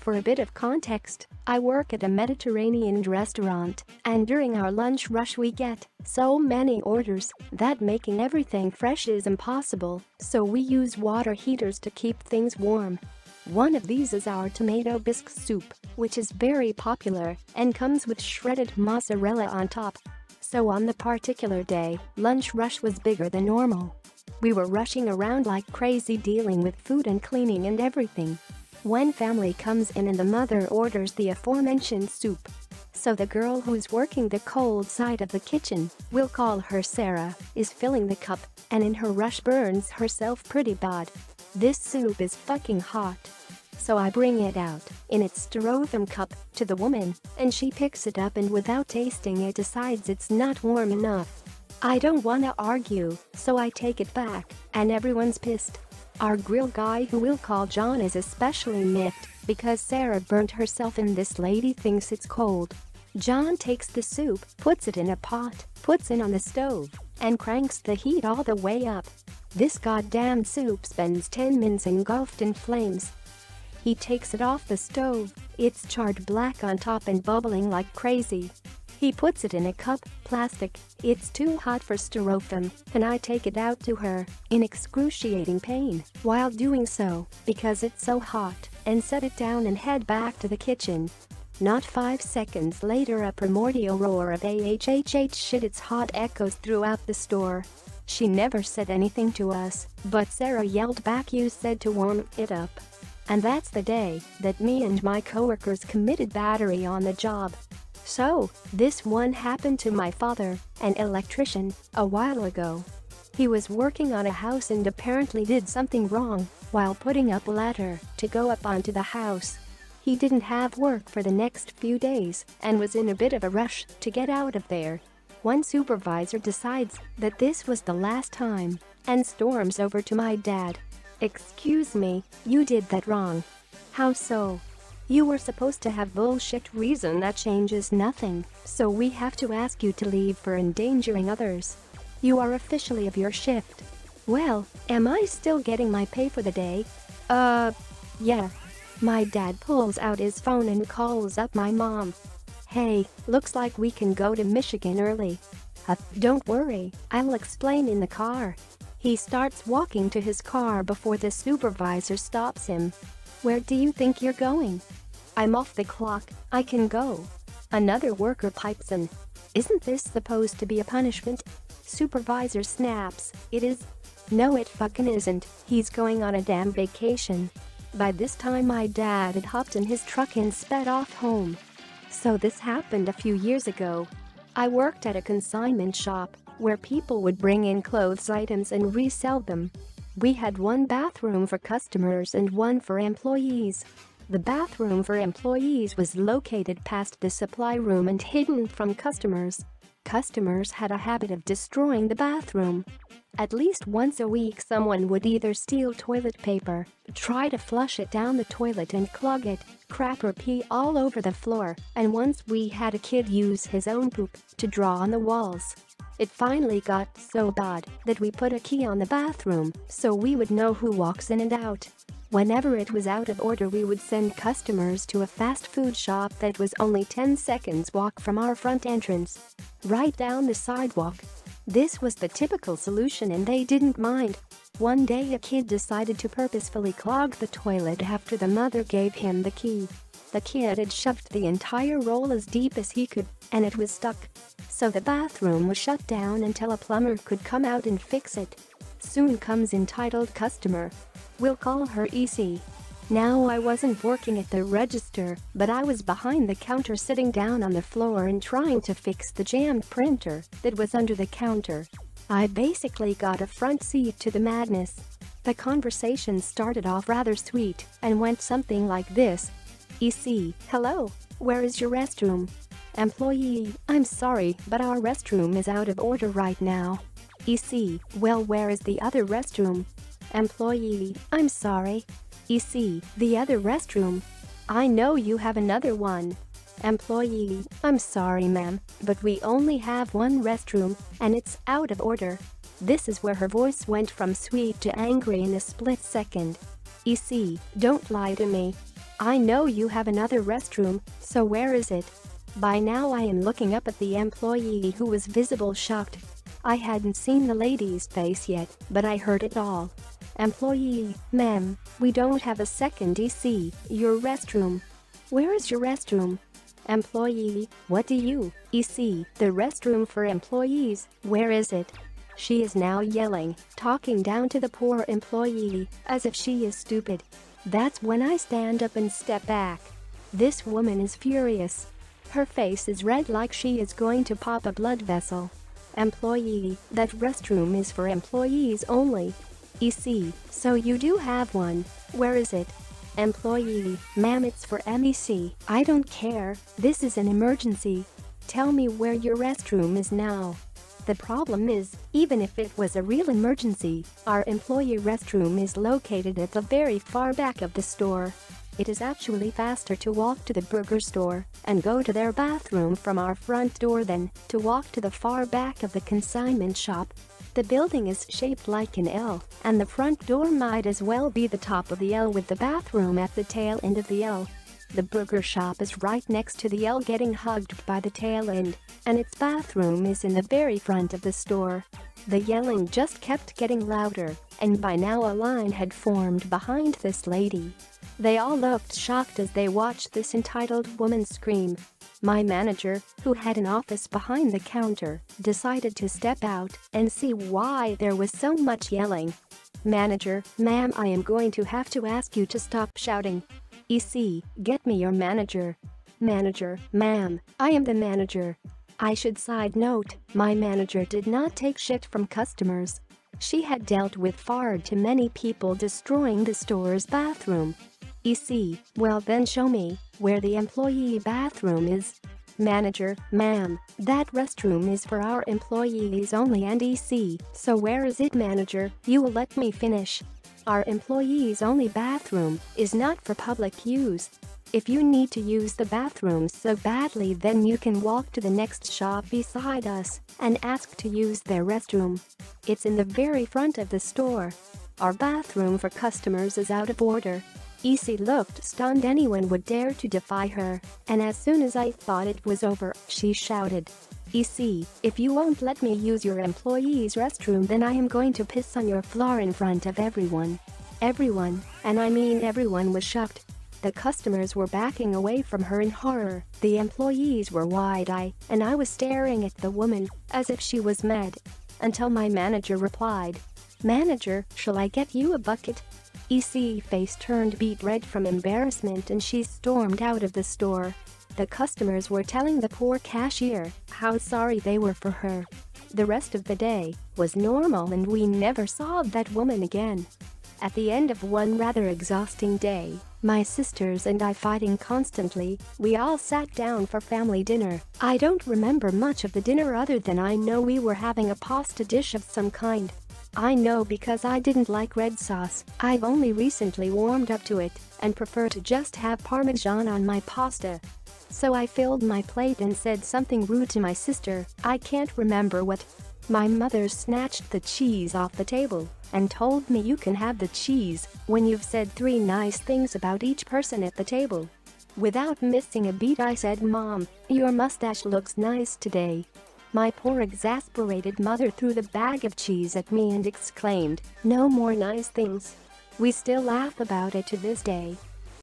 For a bit of context, I work at a Mediterranean restaurant, and during our lunch rush we get so many orders that making everything fresh is impossible, so we use water heaters to keep things warm. One of these is our tomato bisque soup, which is very popular and comes with shredded mozzarella on top. So on the particular day, lunch rush was bigger than normal. We were rushing around like crazy dealing with food and cleaning and everything. When family comes in and the mother orders the aforementioned soup. So the girl who's working the cold side of the kitchen, we'll call her Sarah, is filling the cup and in her rush burns herself pretty bad. This soup is fucking hot. So I bring it out in its styrofoam cup to the woman and she picks it up and without tasting it decides it's not warm enough. I don't wanna argue, so I take it back and everyone's pissed. Our grill guy, who we'll call John, is especially miffed because Sarah burnt herself and this lady thinks it's cold. John takes the soup, puts it in a pot, puts it on the stove, and cranks the heat all the way up. This goddamn soup spends 10 minutes engulfed in flames. He takes it off the stove, it's charred black on top and bubbling like crazy. He puts it in a cup, plastic, it's too hot for styrofoam, and I take it out to her, in excruciating pain, while doing so, because it's so hot, and set it down and head back to the kitchen. Not 5 seconds later a primordial roar of AHHH shit it's hot echoes throughout the store. She never said anything to us, but Sarah yelled back, "You said to warm it up." And that's the day that me and my coworkers committed battery on the job. So, this one happened to my father, an electrician, a while ago. He was working on a house and apparently did something wrong while putting up a ladder to go up onto the house. He didn't have work for the next few days and was in a bit of a rush to get out of there. One supervisor decides that this was the last time and storms over to my dad. "Excuse me, you did that wrong." "How so?" "You were supposed to have bullshit reason that changes nothing, so we have to ask you to leave for endangering others. You are officially of your shift." "Well, am I still getting my pay for the day?" Yeah." My dad pulls out his phone and calls up my mom. "Hey, looks like we can go to Michigan early." Don't worry, I'll explain in the car." He starts walking to his car before the supervisor stops him. "Where do you think you're going?" "I'm off the clock, I can go." Another worker pipes in. "Isn't this supposed to be a punishment?" Supervisor snaps, "It is." "No it fucking isn't, he's going on a damn vacation." By this time my dad had hopped in his truck and sped off home. So this happened a few years ago. I worked at a consignment shop where people would bring in clothes items and resell them. We had one bathroom for customers and one for employees. The bathroom for employees was located past the supply room and hidden from customers. Customers had a habit of destroying the bathroom. At least once a week someone would either steal toilet paper, try to flush it down the toilet and clog it, crap or pee all over the floor, and once we had a kid use his own poop to draw on the walls. It finally got so bad that we put a key on the bathroom so we would know who walks in and out. Whenever it was out of order we would send customers to a fast food shop that was only 10 seconds walk from our front entrance. Right down the sidewalk. This was the typical solution and they didn't mind. One day a kid decided to purposefully clog the toilet after the mother gave him the key. The kid had shoved the entire roll as deep as he could, and it was stuck. So the bathroom was shut down until a plumber could come out and fix it. Soon comes entitled customer. We'll call her EC. Now I wasn't working at the register, but I was behind the counter sitting down on the floor and trying to fix the jammed printer that was under the counter. I basically got a front seat to the madness. The conversation started off rather sweet and went something like this. EC, hello, where is your restroom? Employee, I'm sorry, but our restroom is out of order right now. EC, well, where is the other restroom? Employee, I'm sorry. EC, the other restroom. I know you have another one. Employee, I'm sorry ma'am, but we only have one restroom, and it's out of order. This is where her voice went from sweet to angry in a split second. EC, don't lie to me. I know you have another restroom, so where is it? By now I am looking up at the employee who was visible shocked. I hadn't seen the lady's face yet, but I heard it all. Employee, ma'am, we don't have a second EC, your restroom. Where is your restroom? Employee, what do you, EC, the restroom for employees, where is it? She is now yelling, talking down to the poor employee, as if she is stupid. That's when I stand up and step back. This woman is furious. Her face is red like she is going to pop a blood vessel. Employee, that restroom is for employees only. EC, so you do have one, where is it? Employee, ma'am, it's for MEC. I don't care, this is an emergency. Tell me where your restroom is now. The problem is, even if it was a real emergency, our employee restroom is located at the very far back of the store. It is actually faster to walk to the burger store and go to their bathroom from our front door than to walk to the far back of the consignment shop. The building is shaped like an L, and the front door might as well be the top of the L with the bathroom at the tail end of the L. The burger shop is right next to the L, getting hugged by the tail end, and its bathroom is in the very front of the store. The yelling just kept getting louder, and by now a line had formed behind this lady. They all looked shocked as they watched this entitled woman scream. My manager, who had an office behind the counter, decided to step out and see why there was so much yelling. Manager, ma'am, I am going to have to ask you to stop shouting. EC, get me your manager. Manager, ma'am, I am the manager. I should side note, my manager did not take shit from customers. She had dealt with far too many people destroying the store's bathroom. EC, well then show me where the employee bathroom is. Manager, ma'am, that restroom is for our employees only and EC, so where is it? Manager, you will let me finish. Our employees only bathroom is not for public use. If you need to use the bathroom so badly, then you can walk to the next shop beside us and ask to use their restroom. It's in the very front of the store. Our bathroom for customers is out of order. EC looked stunned anyone would dare to defy her, and as soon as I thought it was over, she shouted, EC, if you won't let me use your employee's restroom, then I am going to piss on your floor in front of everyone. Everyone, and I mean everyone, was shocked. The customers were backing away from her in horror, the employees were wide-eyed, and I was staring at the woman as if she was mad. Until my manager replied, Manager, shall I get you a bucket? EC face turned beet red from embarrassment and she stormed out of the store. The customers were telling the poor cashier how sorry they were for her. The rest of the day was normal and we never saw that woman again. At the end of one rather exhausting day, my sisters and I fighting constantly, we all sat down for family dinner. I don't remember much of the dinner other than I know we were having a pasta dish of some kind. I know because I didn't like red sauce. I've only recently warmed up to it and prefer to just have Parmesan on my pasta. So I filled my plate and said something rude to my sister, I can't remember what. My mother snatched the cheese off the table and told me, you can have the cheese when you've said 3 nice things about each person at the table. Without missing a beat I said, Mom, your mustache looks nice today. My poor exasperated mother threw the bag of cheese at me and exclaimed, no more nice things. We still laugh about it to this day.